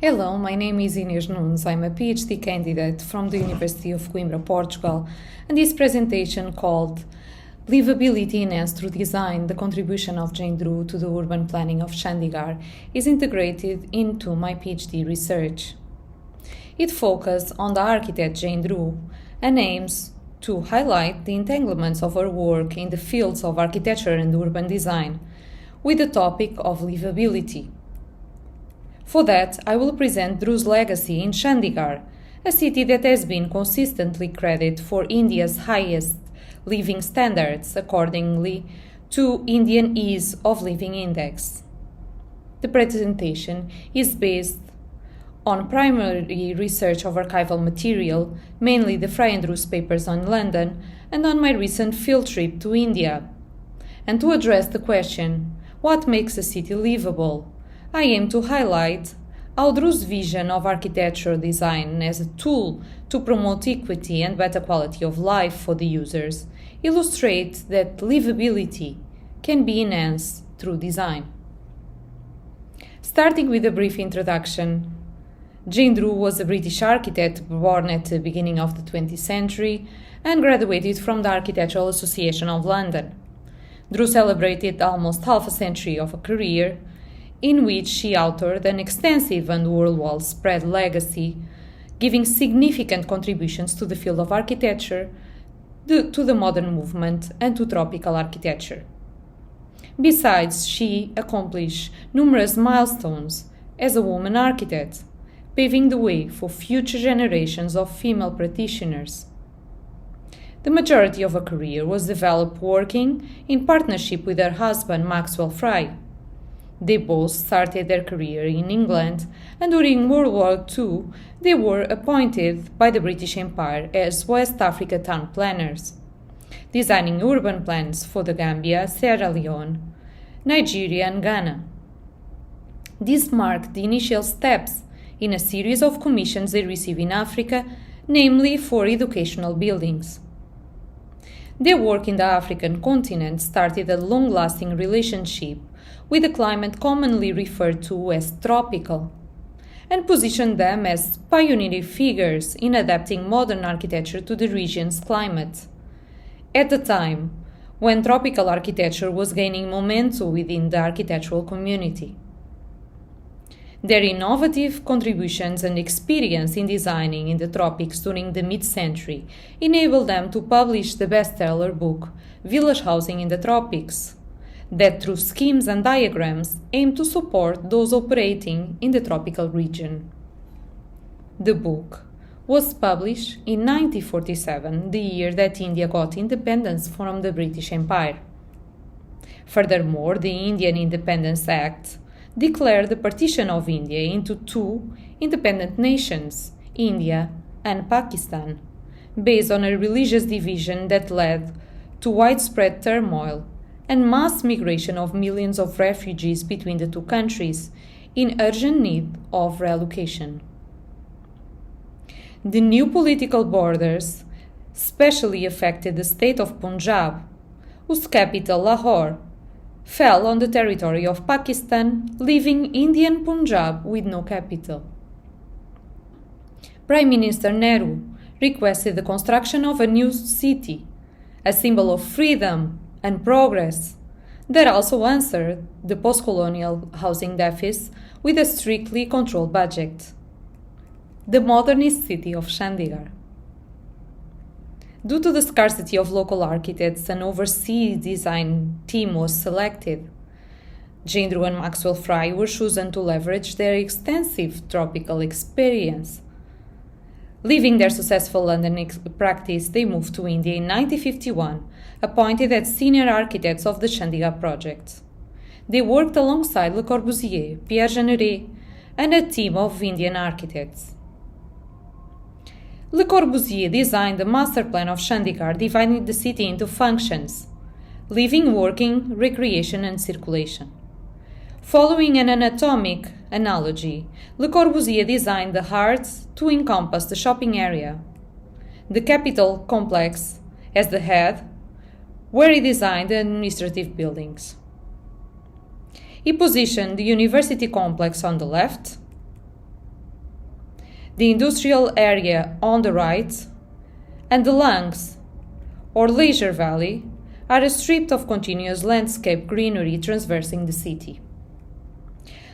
Hello, my name is Nunes. I'm a PhD candidate from the University of Coimbra, Portugal, and this presentation called Livability Enhanced Through Design, the contribution of Jane Drew to the urban planning of Chandigarh is integrated into my PhD research. It focuses on the architect Jane Drew and aims to highlight the entanglements of her work in the fields of architecture and urban design with the topic of livability. For that, I will present Drew's legacy in Chandigarh, a city that has been consistently credited for India's highest living standards accordingly to Indian Ease of Living Index. The presentation is based on primary research of archival material, mainly the Fry and Drew's papers on London, and on my recent field trip to India. And to address the question, what makes a city livable? I aim to highlight how Drew's vision of architectural design as a tool to promote equity and better quality of life for the users illustrates that livability can be enhanced through design. Starting with a brief introduction, Jane Drew was a British architect born at the beginning of the 20th century and graduated from the Architectural Association of London. Drew celebrated almost half a century of a career in which she authored an extensive and worldwide-spread legacy, giving significant contributions to the field of architecture, to the modern movement, and to tropical architecture. Besides, she accomplished numerous milestones as a woman architect, paving the way for future generations of female practitioners. The majority of her career was developed working in partnership with her husband Maxwell Fry. They both started their career in England, and during World War II, they were appointed by the British Empire as West Africa town planners, designing urban plans for the Gambia, Sierra Leone, Nigeria, and Ghana. This marked the initial steps in a series of commissions they received in Africa, namely for educational buildings. Their work in the African continent started a long-lasting relationship with a climate commonly referred to as tropical, and positioned them as pioneering figures in adapting modern architecture to the region's climate. At the time when tropical architecture was gaining momentum within the architectural community. Their innovative contributions and experience in designing in the tropics during the mid-century enabled them to publish the bestseller book Village Housing in the Tropics, that through schemes and diagrams aim to support those operating in the tropical region. The book was published in 1947, the year that India got independence from the British Empire. Furthermore, the Indian Independence Act declared the partition of India into two independent nations, India and Pakistan, based on a religious division that led to widespread turmoil and mass migration of millions of refugees between the two countries in urgent need of relocation. The new political borders especially affected the state of Punjab, whose capital, Lahore, fell on the territory of Pakistan, leaving Indian Punjab with no capital. Prime Minister Nehru requested the construction of a new city, a symbol of freedom and progress, that also answered the post-colonial housing deficit with a strictly controlled budget. The modernist city of Chandigarh. Due to the scarcity of local architects, an overseas design team was selected. Jane Drew and Maxwell Fry were chosen to leverage their extensive tropical experience. Leaving their successful London practice, they moved to India in 1951, appointed as senior architects of the Chandigarh project. They worked alongside Le Corbusier, Pierre Jeanneret, and a team of Indian architects. Le Corbusier designed the master plan of Chandigarh, dividing the city into functions: living, working, recreation, and circulation. Following an anatomic analogy, Le Corbusier designed the heart to encompass the shopping area, the capital complex as the head, where he designed the administrative buildings. He positioned the university complex on the left, the industrial area on the right, and the Langs, or Leisure Valley, are a strip of continuous landscape greenery traversing the city.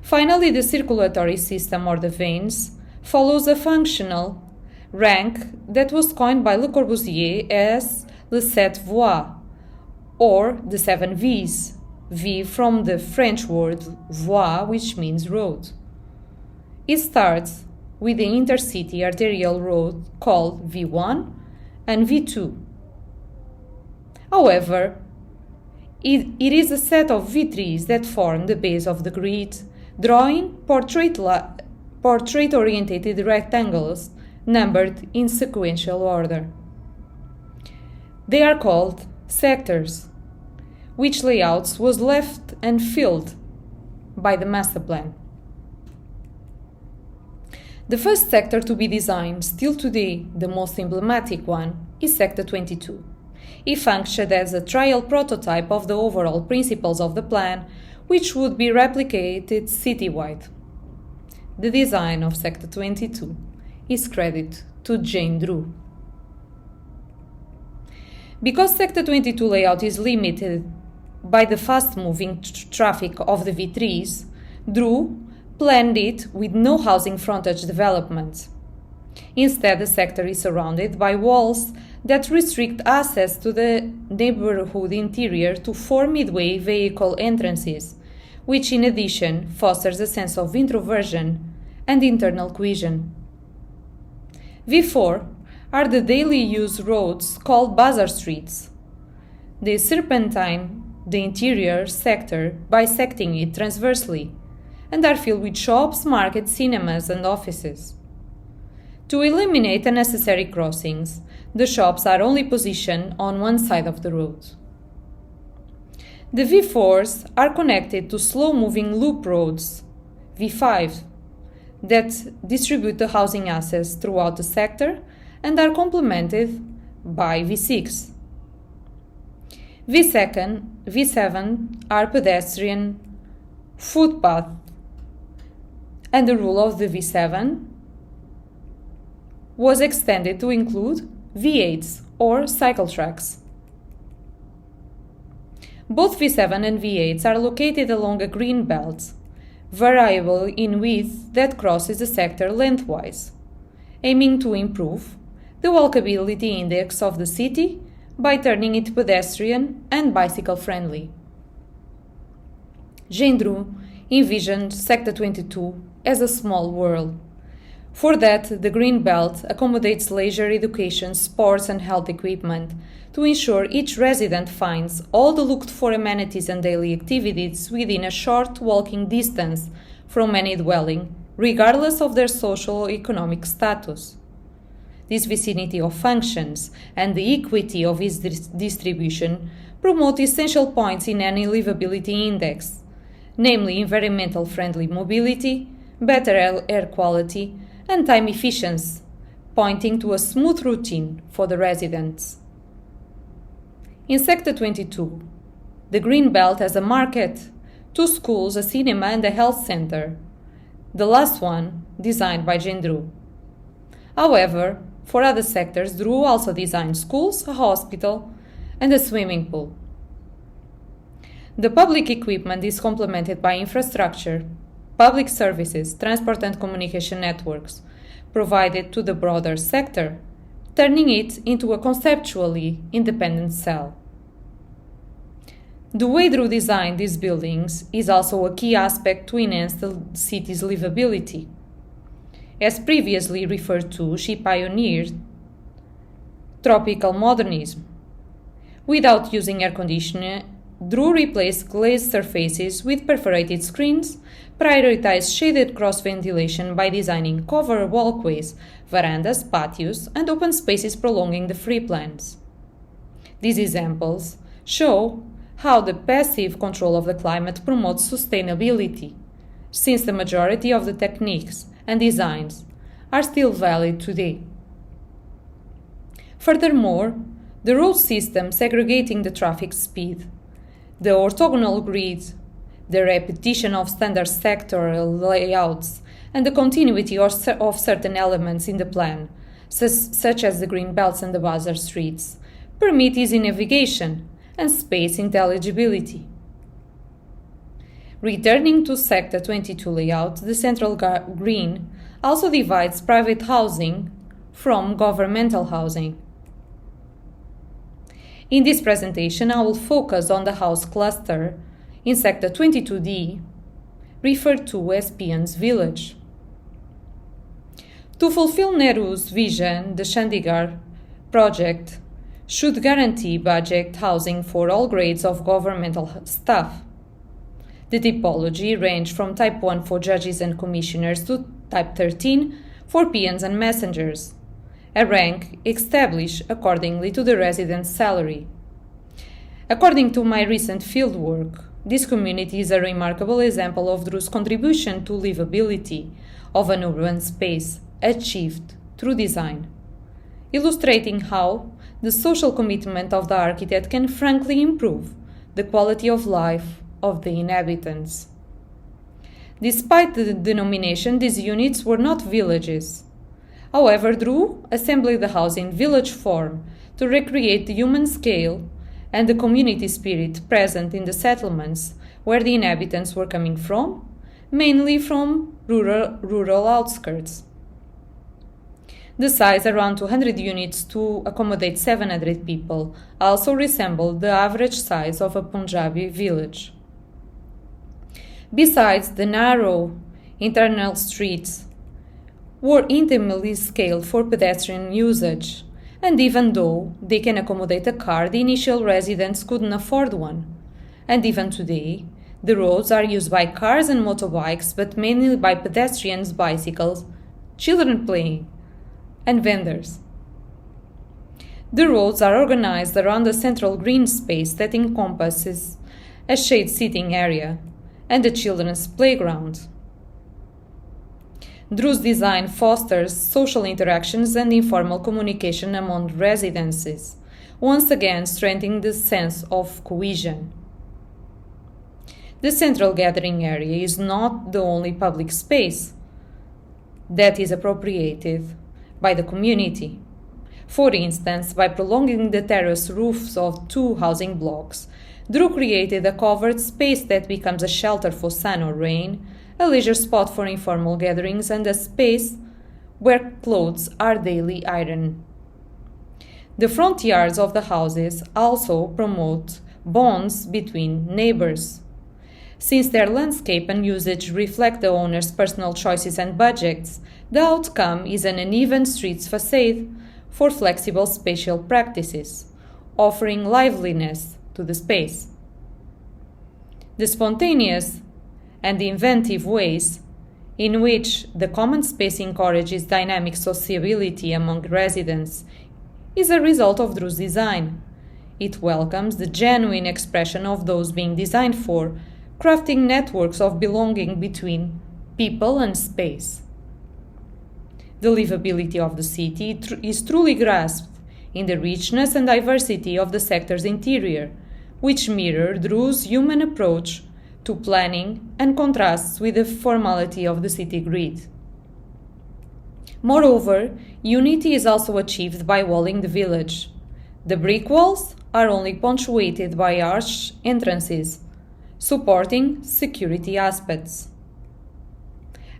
Finally, the circulatory system, or the veins, follows a functional rank that was coined by Le Corbusier as les sept voies, or the seven V's, V from the French word voie, which means road. It starts with the intercity arterial road called V1 and V2. However, it is a set of V3s that form the base of the grid, drawing portrait-oriented rectangles numbered in sequential order. They are called sectors, which layouts was left unfilled by the master plan. The first sector to be designed, still today the most emblematic one, is Sector 22. It functioned as a trial prototype of the overall principles of the plan, which would be replicated citywide. The design of Sector 22 is credited to Jane Drew. Because Sector 22 layout is limited by the fast-moving traffic of the V3s, Drew planned it with no housing frontage development. Instead, the sector is surrounded by walls that restrict access to the neighborhood interior to four midway vehicle entrances, which in addition fosters a sense of introversion and internal cohesion. V4 are the daily use roads called bazaar streets. They serpentine the interior sector, bisecting it transversely, and are filled with shops, markets, cinemas, and offices. To eliminate unnecessary crossings, the shops are only positioned on one side of the road. The V4s are connected to slow-moving loop roads, V5, that distribute the housing access throughout the sector and are complemented by V6. V7 are pedestrian footpath, and the rule of the V7 was extended to include V8s or cycle tracks. Both V7 and V8s are located along a green belt, variable in width that crosses the sector lengthwise, aiming to improve the walkability index of the city by turning it pedestrian and bicycle friendly. Jane Drew envisioned Sector 22 as a small world. For that, the green belt accommodates leisure, education, sports and health equipment to ensure each resident finds all the looked-for amenities and daily activities within a short walking distance from any dwelling, regardless of their social-economic status. This vicinity of functions and the equity of its distribution promote essential points in any livability index, namely environmental friendly mobility, better air quality, and time efficiency, pointing to a smooth routine for the residents. In Sector 22, the Green Belt has a market, 2 schools, a cinema, and a health center, the last one designed by Jane Drew. However, for other sectors, Drew also designed schools, a hospital, and a swimming pool. The public equipment is complemented by infrastructure, public services, transport and communication networks provided to the broader sector, turning it into a conceptually independent cell. The way Drew designed these buildings is also a key aspect to enhance the city's livability. As previously referred to, she pioneered tropical modernism. Without using air conditioning, Drew replaced glazed surfaces with perforated screens, prioritized shaded cross-ventilation by designing covered walkways, verandas, patios, and open spaces prolonging the free plans. These examples show how the passive control of the climate promotes sustainability, since the majority of the techniques and designs are still valid today. Furthermore, the road system segregating the traffic speed, the orthogonal grid, the repetition of standard sectoral layouts, and the continuity of certain elements in the plan, such as the green belts and the bazaar streets, permit easy navigation and space intelligibility. Returning to Sector 22 layout, the central green also divides private housing from governmental housing. In this presentation, I will focus on the house cluster in Sector 22D, referred to as Peon's Village. To fulfill Nehru's vision, the Chandigarh project should guarantee budget housing for all grades of governmental staff. The typology ranged from Type 1 for judges and commissioners to Type 13 for peons and messengers, a rank established accordingly to the resident's salary. According to my recent fieldwork, this community is a remarkable example of Dru's contribution to livability of an urban space achieved through design, illustrating how the social commitment of the architect can frankly improve the quality of life of the inhabitants. Despite the denomination, these units were not villages. However, Dru assembled the house in village form to recreate the human scale and the community spirit present in the settlements where the inhabitants were coming from, mainly from rural outskirts. The size, around 200 units to accommodate 700 people, also resembled the average size of a Punjabi village. Besides, the narrow internal streets were intimately scaled for pedestrian usage, and even though they can accommodate a car, the initial residents couldn't afford one. And even today, the roads are used by cars and motorbikes, but mainly by pedestrians, bicycles, children playing, and vendors. The roads are organized around a central green space that encompasses a shade seating area and a children's playground. Dru's design fosters social interactions and informal communication among residences, once again strengthening the sense of cohesion. The central gathering area is not the only public space that is appropriated by the community. For instance, by prolonging the terrace roofs of 2 housing blocks, Dru created a covered space that becomes a shelter for sun or rain, a leisure spot for informal gatherings, and a space where clothes are daily ironed. The front yards of the houses also promote bonds between neighbors. Since their landscape and usage reflect the owner's personal choices and budgets, the outcome is an uneven streets facade for flexible spatial practices, offering liveliness to the space. The spontaneous and the inventive ways in which the common space encourages dynamic sociability among residents is a result of Dru's design. It welcomes the genuine expression of those being designed for, crafting networks of belonging between people and space. The livability of the city is truly grasped in the richness and diversity of the sector's interior, which mirror Dru's human approach to planning and contrasts with the formality of the city grid. Moreover, unity is also achieved by walling the village. The brick walls are only punctuated by arched entrances, supporting security aspects.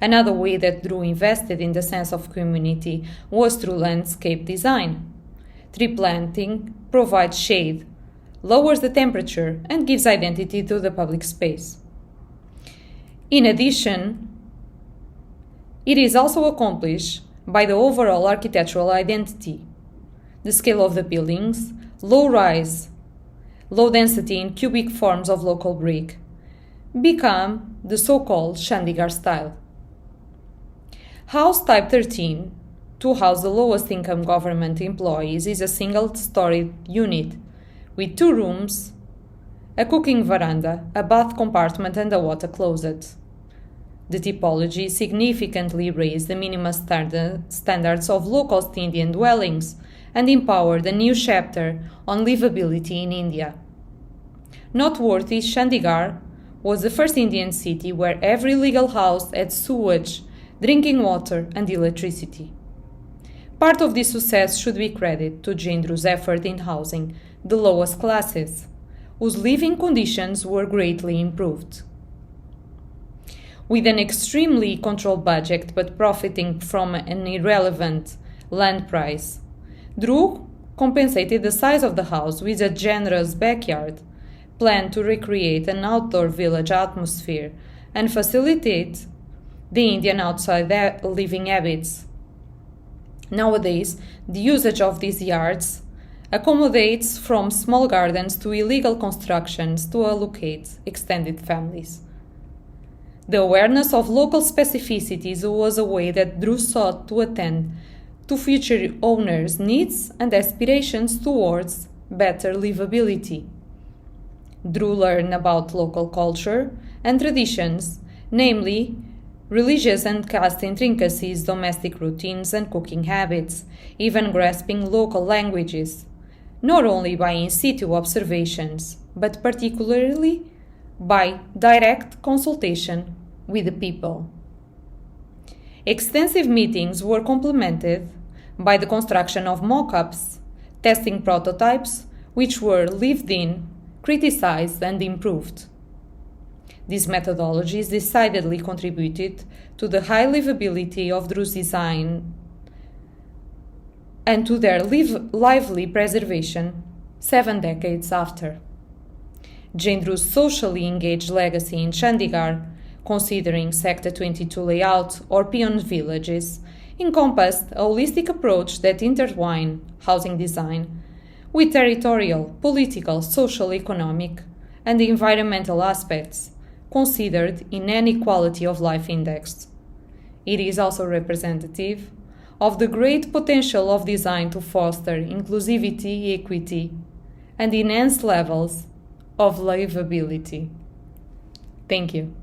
Another way that Dru invested in the sense of community was through landscape design. Tree planting provides shade, lowers the temperature, and gives identity to the public space. In addition, it is also accomplished by the overall architectural identity. The scale of the buildings, low rise, low density in cubic forms of local brick, become the so-called Chandigarh style. House Type 13, to house the lowest income government employees, is a single-storied unit with 2 rooms, a cooking veranda, a bath compartment, and a water closet. The typology significantly raised the minimum standards of low-cost Indian dwellings and empowered a new chapter on livability in India. Noteworthy, Chandigarh was the first Indian city where every legal house had sewage drinking water, and electricity. Part of this success should be credited to Gendru's effort in housing the lowest classes, whose living conditions were greatly improved. With an extremely controlled budget but profiting from an irrelevant land price, Drew compensated the size of the house with a generous backyard, planned to recreate an outdoor village atmosphere and facilitate the Indian outside living habits. Nowadays, the usage of these yards accommodates from small gardens to illegal constructions to allocate extended families. The awareness of local specificities was a way that Drew sought to attend to future owners' needs and aspirations towards better livability. Drew learned about local culture and traditions, namely religious and caste intricacies, domestic routines, and cooking habits, even grasping local languages, not only by in situ observations, but particularly by direct consultation with the people. Extensive meetings were complemented by the construction of mock-ups, testing prototypes, which were lived in, criticized, and improved. These methodologies decidedly contributed to the high livability of Drew's design and to their lively preservation 7 decades after. Gendru's socially engaged legacy in Chandigarh, considering Sector 22 layout or peon villages, encompassed a holistic approach that intertwined housing design with territorial, political, social, economic, and environmental aspects considered in any quality of life index. It is also representative of the great potential of design to foster inclusivity, equity, and enhance levels of livability. Thank you.